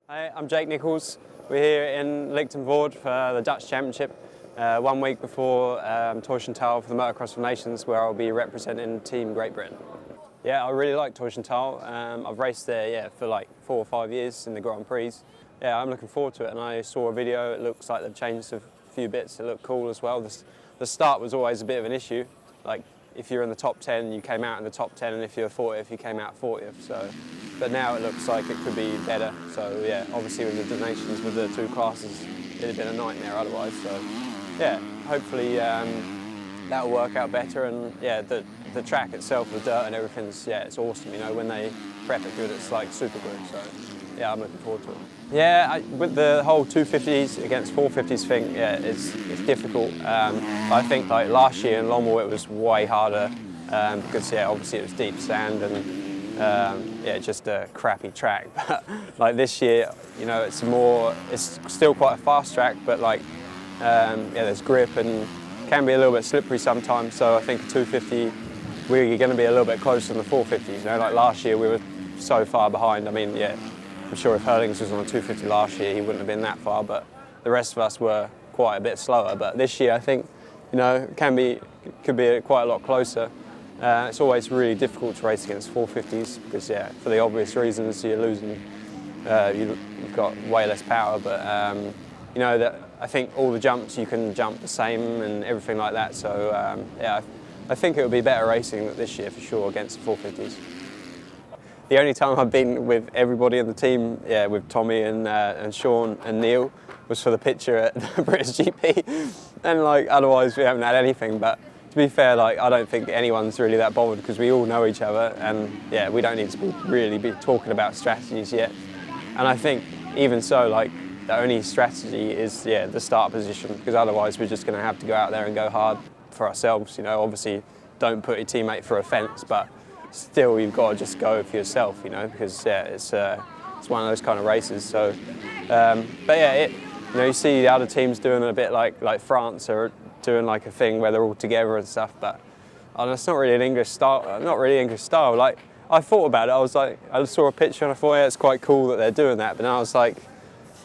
Hi, I'm Jake Nicholls. We're here in Lichtenvoorde for the Dutch Championship, 1 week before Torstenthal for the Motocross of Nations, where I'll be representing Team Great Britain. Yeah, I really like Torstenthal. I've raced there for like 4 or 5 years in the Grand Prix. Yeah, I'm looking forward to it, and I saw a video. It looks like they've changed a few bits. It looked cool as well. The start was always a bit of an issue. Like, if you're in the top 10, you came out in the top 10, and if you're 40th, you came out 40th. So, but now it looks like it could be better. So yeah, obviously with the donations with the 2 classes, it'd have been a nightmare otherwise. So yeah, hopefully that'll work out better. And yeah, the track itself, the dirt and everything's, yeah, it's awesome. You know, when they prep it good, it's like super good. So yeah, I'm looking forward to it. Yeah, with the whole 250s against 450s thing, yeah, it's difficult. I think like last year in Lommel it was way harder because yeah, obviously it was deep sand and yeah, just a crappy track. But like this year, you know, it's still quite a fast track, but like yeah, there's grip and can be a little bit slippery sometimes. So I think a 250, we're going to be a little bit closer than the 450s. You know, like last year we were so far behind. I mean, yeah, I'm sure if Hurlings was on a 250 last year, he wouldn't have been that far, but the rest of us were quite a bit slower. But this year, I think, you know, could be quite a lot closer. It's always really difficult to race against 450s because, yeah, for the obvious reasons, you're losing, you've got way less power. But you know, I think all the jumps you can jump the same and everything like that. So yeah, I think it would be better racing this year for sure against the 450s. The only time I've been with everybody in the team, yeah, with Tommy and Sean and Neil, was for the picture at the British GP. And like, otherwise we haven't had anything. But to be fair, like, I don't think anyone's really that bothered because we all know each other, and yeah, we don't need to really be talking about strategies yet. And I think even so, like, the only strategy is, yeah, the start position, because otherwise we're just going to have to go out there and go hard for ourselves. You know, obviously don't put your teammate through a fence, but still you've got to just go for yourself, you know, because yeah, it's one of those kind of races. So, but yeah, you know, you see the other teams doing a bit like France are doing like a thing where they're all together and stuff, but it's not really an English style. Not really English style. Like, I thought about it. I was like, I saw a picture and I thought, yeah, it's quite cool that they're doing that. But then I was like,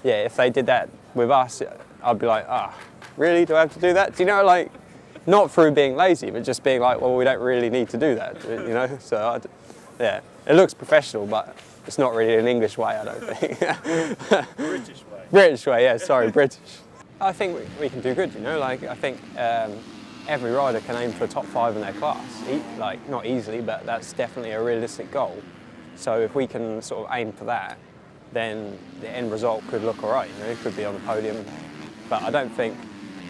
yeah, if they did that with us, I'd be like, really? Do I have to do that? Do you know, like, not through being lazy, but just being like, well, we don't really need to do that, you know? So, yeah, it looks professional, but it's not really an English way, I don't think. British way. British way, yeah, sorry, British. I think we can do good, you know? Like, I think every rider can aim for top 5 in their class. Like, not easily, but that's definitely a realistic goal. So if we can sort of aim for that, then the end result could look all right, you know? It could be on the podium. But I don't think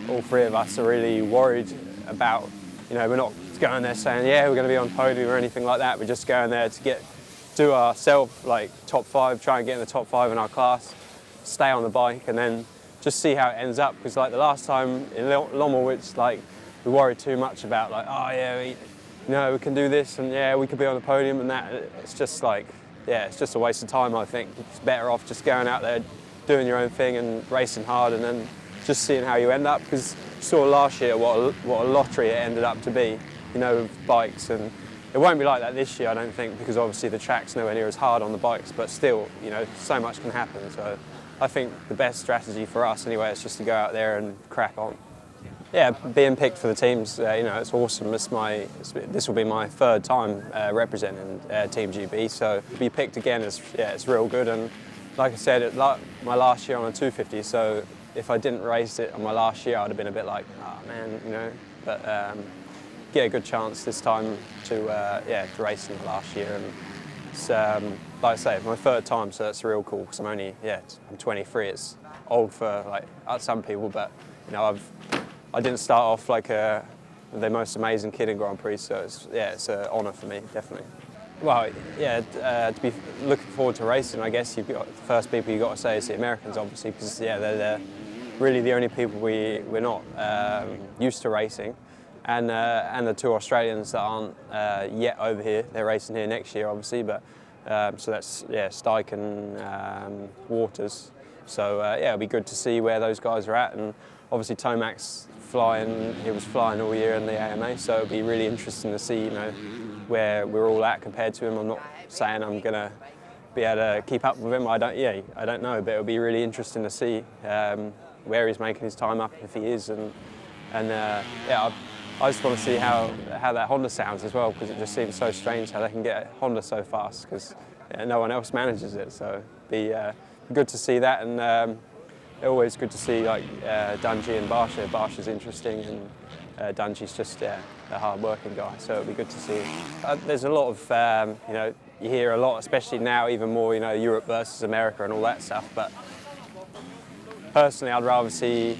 all 3 of us are really worried about, you know, we're not going there saying, yeah, we're going to be on podium or anything like that. We're just going there to do ourselves like top 5, try and get in the top 5 in our class, stay on the bike, and then just see how it ends up. Because like the last time in Lommel, it's like we worried too much about like, oh yeah, you know, we can do this, and yeah, we could be on the podium and that. It's just like, yeah, it's just a waste of time, I think. It's better off just going out there, doing your own thing and racing hard, and then just seeing how you end up. Because you saw last year what a lottery it ended up to be, you know, with bikes. And it won't be like that this year, I don't think, because obviously the track's nowhere near as hard on the bikes, but still, you know, so much can happen. So I think the best strategy for us anyway is just to go out there and crack on. Yeah, being picked for the teams, you know, it's awesome. This will be my 3rd time representing Team GB, so to be picked again is, yeah, it's real good. And like I said, my last year on a 250, so if I didn't race it on my last year, I'd have been a bit like, oh man, you know. But get a good chance this time to race in the last year. And it's, like I say, my 3rd time, so that's real cool because I'm 23. It's old for like some people, but you know, I didn't start off like the most amazing kid in Grand Prix, so it's an honour for me, definitely. Well, yeah, to be looking forward to racing, I guess the first people you've got to say is the Americans, obviously, because yeah, they're really the only people we're not used to racing, and the 2 Australians that aren't yet over here. They're racing here next year, obviously, but so that's Stike and Waters. So yeah, it'll be good to see where those guys are at, and obviously Tomac's flying. He was flying all year in the AMA, so it'll be really interesting to see, you know, where we're all at compared to him. I'm not saying I'm gonna be able to keep up with him. I don't know, but it'll be really interesting to see where he's making his time up, if he is, and yeah, I just want to see how that Honda sounds as well, because it just seems so strange how they can get a Honda so fast, because no one else manages it. So it'd be good to see that, and always good to see like Dungey and Barsha. Barsha's interesting, and Dungey's just a hard-working guy, so it'll be good to see. There's a lot of you hear a lot, especially now, even more, Europe versus America and all that stuff. But personally, I'd rather see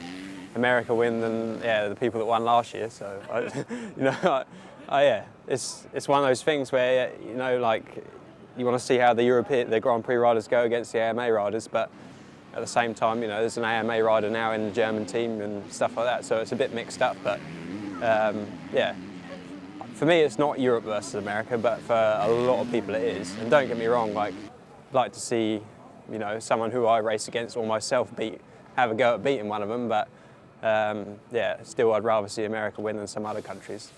America win than the people that won last year. So it's one of those things where like you want to see how the Grand Prix riders go against the AMA riders, but at the same time, there's an AMA rider now in the German team and stuff like that, so it's a bit mixed up. But yeah, for me, it's not Europe versus America, but for a lot of people it is. And don't get me wrong, like I'd like to see someone who I race against or myself have a go at beating one of them, but yeah, still I'd rather see America win than some other countries.